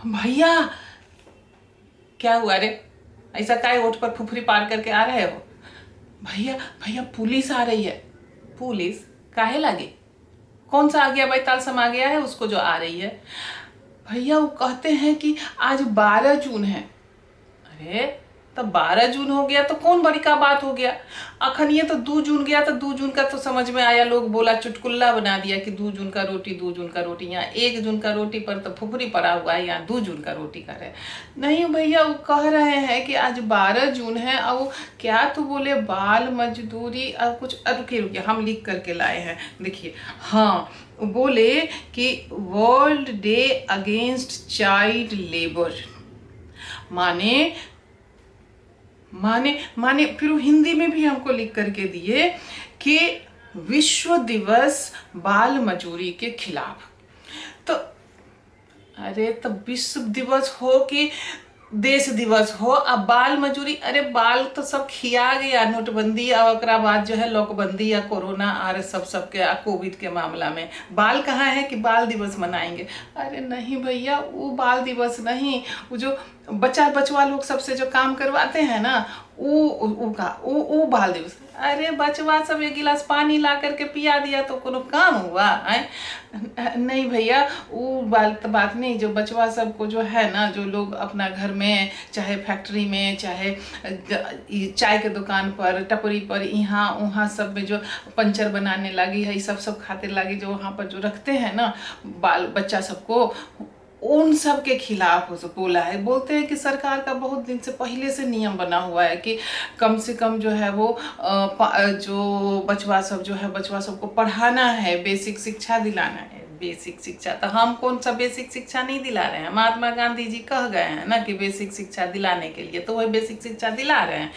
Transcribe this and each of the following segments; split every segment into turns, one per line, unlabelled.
भैया क्या हुआ रे? ऐसा काय ओठ पर फुफरी पार करके आ रहे हो? भैया भैया पुलिस आ रही है। पुलिस काहे लगी? कौन सा आ गया भाई? तालसम आ गया है उसको जो आ रही है? भैया वो कहते हैं कि आज 12 जून है। अरे तब 12 जून हो गया तो कौन बड़ी का बात हो गया। अखन ये तो 2 जून गया तो 2 जून का तो समझ में आया, लोग बोला चुटकुल्ला बना दिया कि 2 जून का रोटी 2 जून का रोटी। यहाँ 1 जून का रोटी पर तो फुफरी पड़ा हुआ है, यहाँ 2 जून का रोटी का रहे। नहीं भैया वो कह रहे हैं कि आज 12 जून है और वो क्या तो बोले बाल मजदूरी और कुछ। रुकिए रुकिए हम लिख करके लाए हैं, देखिए। हाँ वो बोले कि world day against child labour. माने माने माने फिर वो हिंदी में भी हमको लिख करके दिए कि विश्व दिवस बाल मजूरी के खिलाफ। तो अरे तो विश्व दिवस हो कि देश दिवस हो, अब बाल मजूरी, अरे बाल तो सब खिया गया नोटबंदी और ओकरा बाद जो है लॉकबंदी या कोरोना आ सब सबके कोविड के मामला में। बाल कहाँ है कि बाल दिवस मनाएंगे? अरे नहीं भैया वो बाल दिवस नहीं, वो जो बच्चा बचवा लोग सबसे जो काम करवाते हैं ना, वो बाल दिवस। अरे बचवा सब 1 गिलास पानी ला करके पिया दिया तो कोनो काम हुआ है? नहीं भैया वो बात नहीं, जो बचवा सबको जो है ना, जो लोग अपना घर में चाहे फैक्ट्री में चाहे चाय के दुकान पर टपरी पर यहाँ वहाँ सब में जो पंचर बनाने लगी है, सब सब खाते लगी, जो वहाँ पर जो रखते हैं ना बाल बच्चा सबको, उन सब के खिलाफ बोला है। बोलते हैं कि सरकार का बहुत दिन से पहले से नियम बना हुआ है कि कम से कम जो है वो जो बचवा सब जो है बचवा सबको पढ़ाना है, बेसिक शिक्षा दिलाना है। बेसिक शिक्षा तो हम कौन सा बेसिक शिक्षा नहीं दिला रहे हैं? महात्मा गांधी जी कह गए हैं ना कि बेसिक शिक्षा दिलाने के लिए, तो वही बेसिक शिक्षा दिला रहे हैं।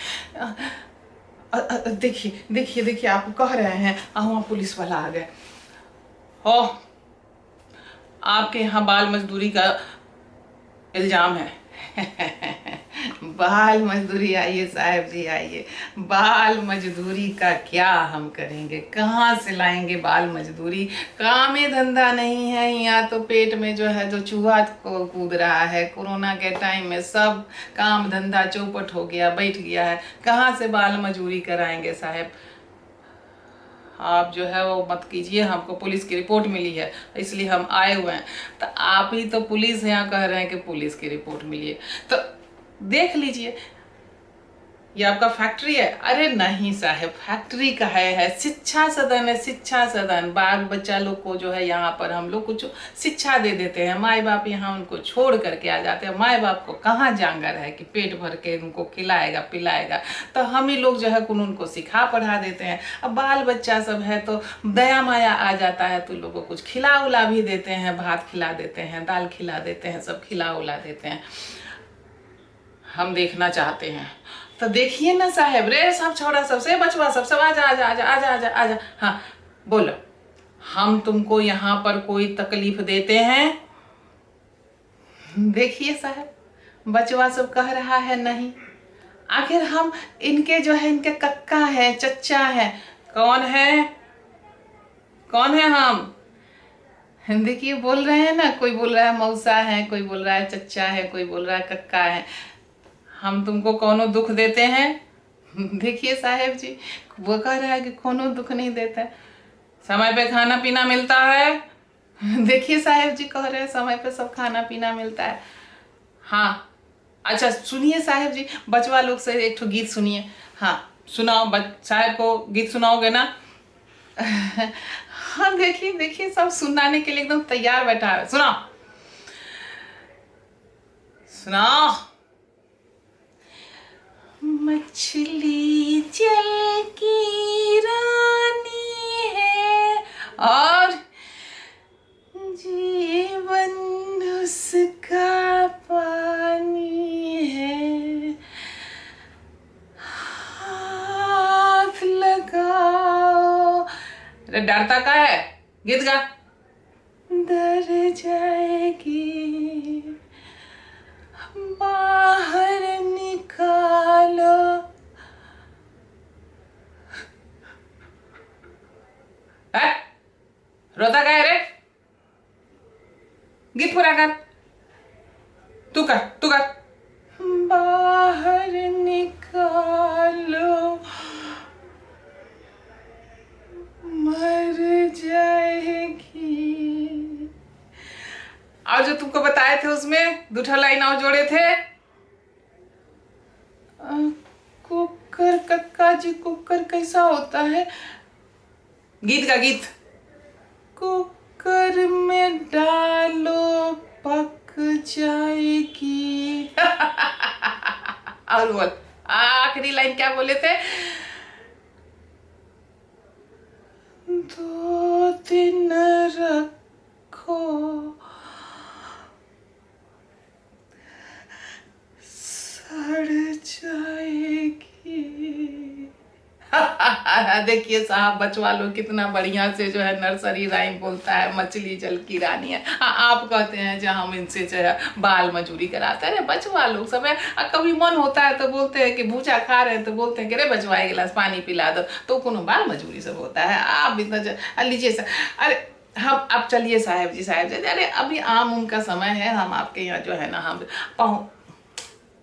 देखिए देखिए देखिए आप कह रहे हैं वहाँ पुलिस वाला आ गए हो, आपके यहाँ बाल मजदूरी का इल्जाम है। बाल मजदूरी, आइए साहब जी आइए। बाल मजदूरी का क्या हम करेंगे, कहाँ से लाएंगे बाल मजदूरी? काम ही धंधा नहीं है यहाँ तो, पेट में जो है जो चूहा को कूद रहा है। कोरोना के टाइम में सब काम धंधा चौपट हो गया, बैठ गया है, कहाँ से बाल मजदूरी कराएंगे साहब? आप जो है वो मत कीजिए, हमको पुलिस की रिपोर्ट मिली है इसलिए हम आए हुए हैं। तो आप ही तो पुलिस यहाँ कह रहे हैं कि पुलिस की रिपोर्ट मिली है, तो देख लीजिए ये आपका फैक्ट्री है। अरे नहीं साहब फैक्ट्री का है शिक्षा सदन है, शिक्षा सदन। बाल बच्चा लोग को जो है यहाँ पर हम लोग कुछ शिक्षा दे देते हैं, माए बाप यहाँ उनको छोड़ करके आ जाते हैं। माए बाप को कहाँ जांगर है कि पेट भर के उनको खिलाएगा पिलाएगा, तो हम ही लोग जो है उनको सिखा पढ़ा देते हैं। अब बाल बच्चा सब है तो दया माया आ जाता है तो लोगों को कुछ खिला उला भी देते हैं, भात खिला देते हैं, दाल खिला देते हैं, सब खिला उला देते हैं। हम देखना चाहते हैं तो देखिए ना साहेब। रे सब छोड़ा सबसे बचवा सब सब आजा आजा आजा आजा आजा आजा। हाँ बोलो, हम तुमको यहाँ पर कोई तकलीफ देते हैं? देखिए साहब बचवा सब कह रहा है नहीं। आखिर हम इनके जो है इनके कक्का है चच्चा है, कौन है? कौन है हम? देखिए बोल रहे हैं ना, कोई बोल रहा है मौसा है, कोई बोल रहा है चच्चा है, कोई बोल रहा है कक्का है। हम तुमको कौनो दुख देते हैं? देखिए साहेब जी वो कह रहा है कि कोनो दुख नहीं देता है, समय पे खाना पीना मिलता है। देखिए साहेब जी कह रहे हैं समय पे सब खाना पीना मिलता है। हाँ अच्छा सुनिए साहेब जी, बचवा लोग से एक ठो गीत सुनिए। हाँ सुनाओ, साहब को गीत सुनाओगे ना? हाँ देखिए देखिए सब सुनाने के लिए एकदम तैयार बैठा है, सुनाओ सुनाओ। मछली जल की रानी है और जीवन उसका पानी है, हाथ लगाओ। अरे डरता का है, गीत गा। डर जाएगी बाहर निकालो। है? रोता का है रे? गीत पूरा कर। तू कर। बाहर निकालो, मर जाएगी। और जो तुमको बताए थे उसमें 2 लाइन और जोड़े थे, कुकर, कक्का जी कुकर कैसा होता है, गीत का गीत। कुकर में डालो पक जाएगी। और बोल, आखिरी लाइन क्या बोले थे, 2 दिन रखो सड़ जाएगी। देखिए साहब, बचवा लो कितना बढ़िया से जो है नर्सरी राइम बोलता है, मछली जल की रानी है। आप कहते हैं जो हम इनसे जो है बाल मजूरी कराते हैं। बचवा लोग सब है, कभी मन होता है तो बोलते हैं कि भूजा खा रहे हैं तो बोलते हैं कि अरे बचवा एक गिलास पानी पिला दो, तो कोनो बाल मजूरी सब होता है। आप इतना लीजिए सर। अरे हम अब चलिए साहब जी, अरे अभी आम उम का समय है, हम आपके यहाँ जो है ना हम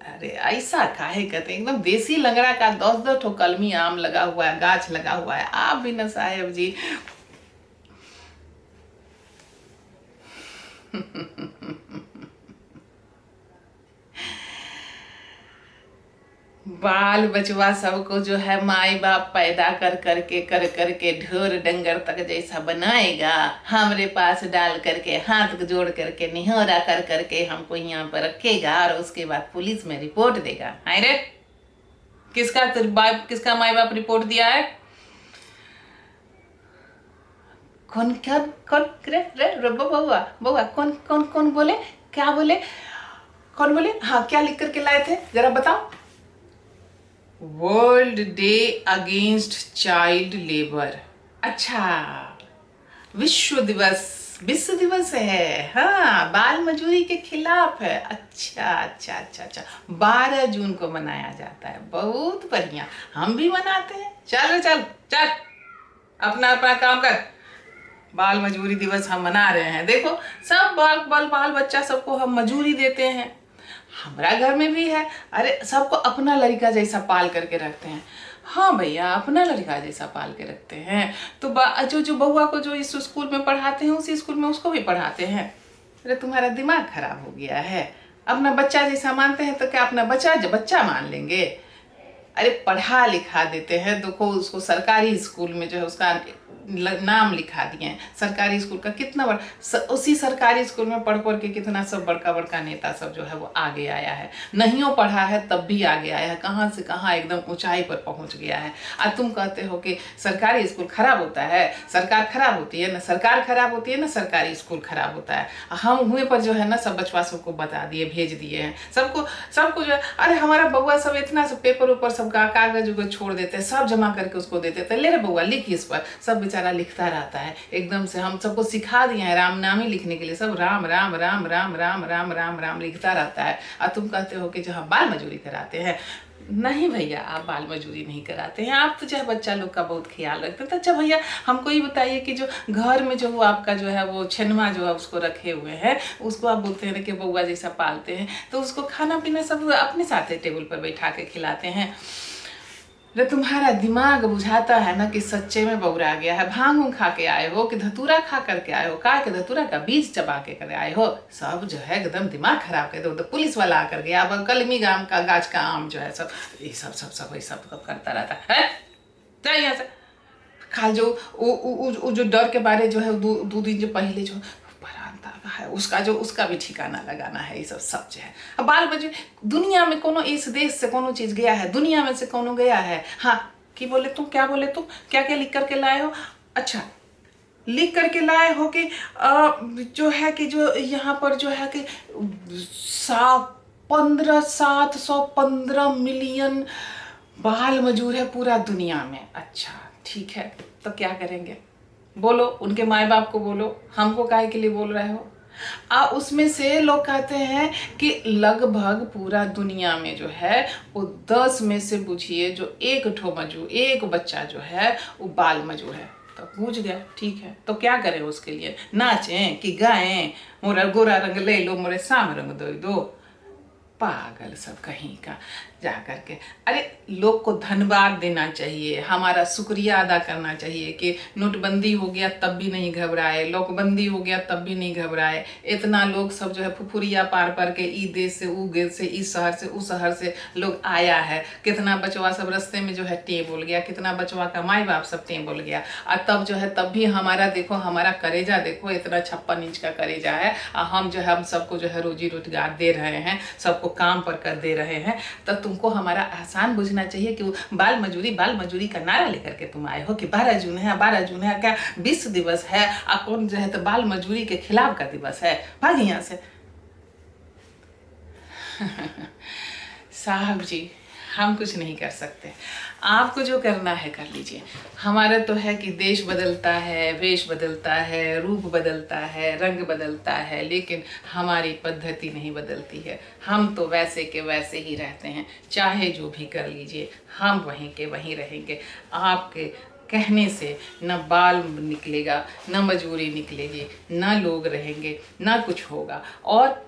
अरे ऐसा काहे कहते हैं, एकदम देसी लंगड़ा का 10-10 ठो कलमी आम लगा हुआ है, गाछ लगा हुआ है। आप भी ना साहेब जी बाल बचवा सबको जो है माई बाप पैदा कर करके ढोर डंगर तक जैसा बनाएगा, हमरे पास डाल करके हाथ जोड़ करके निहोरा कर करके हमको यहाँ पर रखेगा और उसके बाद पुलिस में रिपोर्ट देगा। है रे, किसका माई बाप रिपोर्ट दिया है? कौन क्या कौन रे रे बउआ बउआ कौन कौन कौन बोले, क्या बोले, कौन बोले? हाँ, क्या लिख करके लाए थे जरा बताओ। World day against child labour. अच्छा, विश्व दिवस है। हाँ, बाल मजूरी के खिलाफ है। अच्छा अच्छा अच्छा अच्छा, 12 जून को मनाया जाता है। बहुत बढ़िया, हम भी मनाते हैं। चल चल चल, अपना अपना काम कर। बाल मजूरी दिवस हम मना रहे हैं। देखो सब बाल बच्चा सबको हम मजूरी देते हैं। हमारा घर में भी है। अरे सबको अपना लड़का जैसा पाल करके रखते हैं। हाँ भैया, अपना लड़का जैसा पाल के रखते हैं। तो जो बउआ को जो इस स्कूल में पढ़ाते हैं उसी स्कूल में उसको भी पढ़ाते हैं। अरे तुम्हारा दिमाग खराब हो गया है। अपना बच्चा जैसा मानते हैं तो क्या अपना बच्चा मान लेंगे? अरे पढ़ा लिखा देते हैं। देखो उसको सरकारी स्कूल में जो है उसका नाम लिखा दिए हैं। सरकारी स्कूल का कितना बड़ा, उसी सरकारी स्कूल में पढ़ के कितना सब बड़का बड़का नेता सब जो है वो आगे आया है। नहीं हो पढ़ा है तब भी आगे आया है, कहाँ से कहाँ एकदम ऊंचाई पर पहुंच गया है। और तुम कहते हो कि सरकारी स्कूल खराब होता है। सरकार खराब होती है ना, सरकार खराब होती है ना, सरकारी स्कूल खराब होता है। हम हुए पर जो है ना सब बचवा सबको बता दिए, भेज दिए हैं सबको जो है। अरे हमारा बउआ सब इतना सब पेपर ऊपर सब कागज उगज छोड़ देते हैं, सब जमा करके उसको देते थे। ले रे बउआ लिख इस पर। सब बेचारा लिखता रहता है एकदम से। हम सबको सिखा दिए हैं राम नाम ही लिखने के लिए। सब राम राम राम राम राम राम राम राम लिखता रहता है। और तुम कहते हो कि जो हम बाल मजूरी कराते हैं। नहीं भैया, आप बाल मजूरी नहीं कराते हैं। आप तो चाहे बच्चा लोग का बहुत ख्याल रखते हैं। तो अच्छा भैया, हमको ये बताइए कि जो घर में जो आपका जो है वो छेनमा जो है उसको रखे हुए हैं, उसको आप बोलते हैं कि बउआ जैसा पालते हैं, तो उसको खाना पीना सब अपने साथ टेबल पर बैठा के खिलाते हैं। अरे तुम्हारा दिमाग बुझाता है ना कि सच्चे में बौरा गया है। भांग खा के आए हो कि धतूरा खा करके आए हो, का के धतूरा का बीज चबा के कर आए हो। सब जो है एकदम दिमाग खराब कर दो। तो पुलिस वाला आकर गया। अब कलमी गाम का गाछ का आम जो है सब ये सब करता रहता है। जाए यहाँ से। खाल जो डर के बारे जो है 2 दिन जो पहले जो है उसका भी ठिकाना लगाना है। ये सब जो है। अब बाल बच्चे दुनिया में कोनो इस देश से कोनो चीज गया है, दुनिया में से कोनो गया है? हाँ, क्या बोले तुम, क्या क्या लिख करके लाए हो? अच्छा, लिख करके लाए हो कि जो है कि जो यहाँ पर जो है कि 715 मिलियन बाल मजूर है पूरा दुनिया में। अच्छा ठीक है, तो क्या करेंगे? बोलो, उनके माए बाप को बोलो, हमको काहे के लिए बोल रहे हो? उसमें से लोग कहते हैं कि लगभग पूरा दुनिया में जो है वो 10 में से बुझिए जो एक बच्चा जो है वो बाल मजूर है। तो पूछ गया, ठीक है, तो क्या करें उसके लिए? नाचें कि गाएं? मोरा गोरा रंग ले लो, मोरे साम रंग दो। पागल सब कहीं का जा करके। अरे लोग को धन्यवाद देना चाहिए, हमारा शुक्रिया अदा करना चाहिए कि नोटबंदी हो गया तब भी नहीं घबराए, लॉकबंदी हो गया तब भी नहीं घबराए। इतना लोग सब जो है फुफुरिया पार पार के ई देश से ऊ देश से, इस शहर से उस शहर से लोग आया है। कितना बचवा सब रास्ते में जो है टे बोल गया, कितना बचवा का माई बाप सब टे बोल गया। और तब जो है तब भी हमारा देखो, हमारा करेजा देखो, इतना 56 इंच का करेजा है। और हम जो है हम सबको जो है रोजी रोजगार दे रहे हैं, सबको काम पर कर दे रहे हैं। तो तुमको हमारा एहसान बुझना चाहिए कि वो बाल मजूरी का नारा लेकर के तुम आए हो कि 12 जून है, 12 जून है क्या विश्व दिवस है, और कौन जो है तो बाल मजूरी के खिलाफ का दिवस है। भाग यहाँ से। साहब जी हम कुछ नहीं कर सकते, आपको जो करना है कर लीजिए। हमारा तो है कि देश बदलता है, वेश बदलता है, रूप बदलता है, रंग बदलता है, लेकिन हमारी पद्धति नहीं बदलती है। हम तो वैसे के वैसे ही रहते हैं, चाहे जो भी कर लीजिए हम वहीं के वहीं रहेंगे। आपके कहने से न बाल निकलेगा, न मजूरी निकलेगी, न लोग रहेंगे, न कुछ होगा। और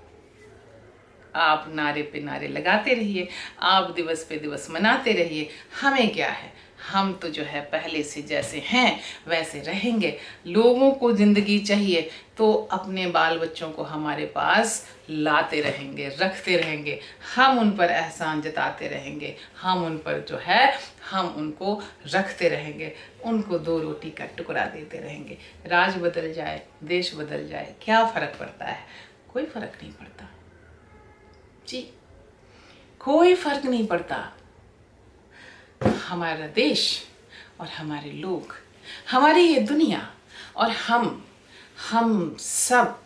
आप नारे पे नारे लगाते रहिए, आप दिवस पे दिवस मनाते रहिए, हमें क्या है, हम तो जो है पहले से जैसे हैं वैसे रहेंगे। लोगों को ज़िंदगी चाहिए तो अपने बाल बच्चों को हमारे पास लाते रहेंगे, रखते रहेंगे, हम उन पर एहसान जताते रहेंगे, हम उन पर जो है हम उनको रखते रहेंगे, उनको 2 रोटी का टुकड़ा देते रहेंगे। राज बदल जाए, देश बदल जाए, क्या फ़र्क पड़ता है? कोई फ़र्क नहीं पड़ता जी, कोई फर्क नहीं पड़ता। हमारा देश और हमारे लोग, हमारी ये दुनिया और हम सब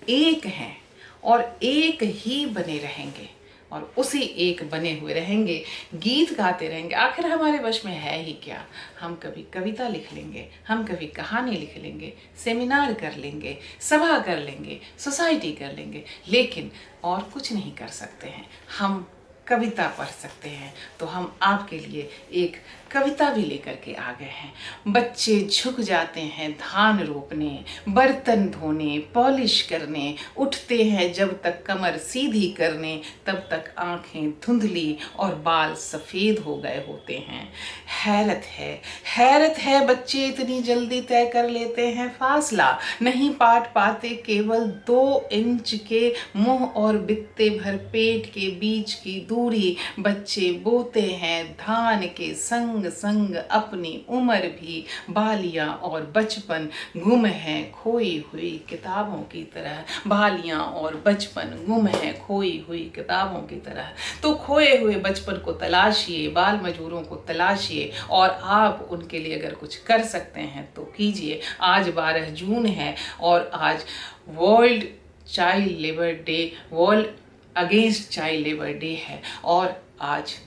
एक हैं और एक ही बने रहेंगे और उसी एक बने हुए रहेंगे, गीत गाते रहेंगे। आखिर हमारे वश में है ही क्या? हम कभी कविता लिख लेंगे, हम कभी कहानी लिख लेंगे, सेमिनार कर लेंगे, सभा कर लेंगे, सोसाइटी कर लेंगे, लेकिन और कुछ नहीं कर सकते हैं। हम कविता पढ़ सकते हैं, तो हम आपके लिए एक कविता भी लेकर के आ गए हैं। बच्चे झुक जाते हैं धान रोपने, बर्तन धोने, पॉलिश करने, उठते हैं जब तक कमर सीधी करने, तब तक आंखें धुंधली और बाल सफ़ेद हो गए होते हैं। हैरत है बच्चे इतनी जल्दी तय कर लेते हैं फासला, नहीं पाट पाते केवल 2 इंच के मुंह और बित्ते भर पेट के बीच की दूरी। बच्चे बोते हैं धान के संग संग अपनी उम्र भी, बालियां और बचपन गुम है खोई हुई किताबों की तरह, बालियां और बचपन गुम है खोई हुई किताबों की तरह। तो खोए हुए बचपन को तलाशिए, बाल मजूरों को तलाशिए, और आप उनके लिए अगर कुछ कर सकते हैं तो कीजिए। आज 12 जून है और आज world child labour day, world against child labour day है। और आज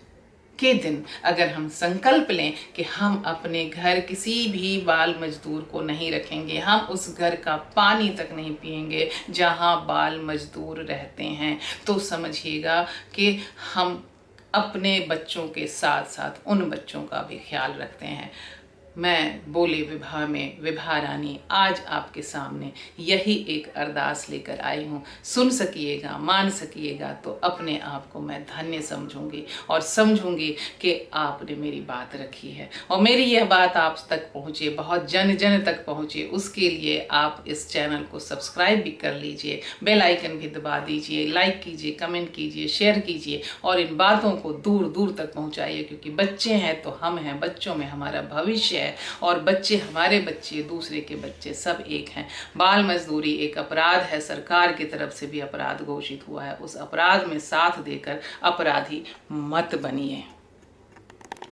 के दिन अगर हम संकल्प लें कि हम अपने घर किसी भी बाल मजदूर को नहीं रखेंगे, हम उस घर का पानी तक नहीं पिएंगे जहां बाल मजदूर रहते हैं, तो समझिएगा कि हम अपने बच्चों के साथ साथ उन बच्चों का भी ख्याल रखते हैं। मैं बोले विभा में विभा रानी आज आपके सामने यही एक अरदास लेकर आई हूँ। सुन सकिएगा, मान सकिएगा तो अपने आप को मैं धन्य समझूंगी और समझूंगी कि आपने मेरी बात रखी है और मेरी यह बात आप तक पहुँचे, बहुत जन जन तक पहुँचे। उसके लिए आप इस चैनल को सब्सक्राइब भी कर लीजिए, बेल आइकन भी दबा दीजिए, लाइक कीजिए, कमेंट कीजिए, शेयर कीजिए और इन बातों को दूर दूर तक पहुँचाइए, क्योंकि बच्चे हैं तो हम हैं, बच्चों में हमारा भविष्य है और बच्चे हमारे बच्चे, दूसरे के बच्चे सब एक हैं। बाल मजदूरी एक अपराध है, सरकार की तरफ से भी अपराध घोषित हुआ है। उस अपराध में साथ देकर अपराधी मत बनिए।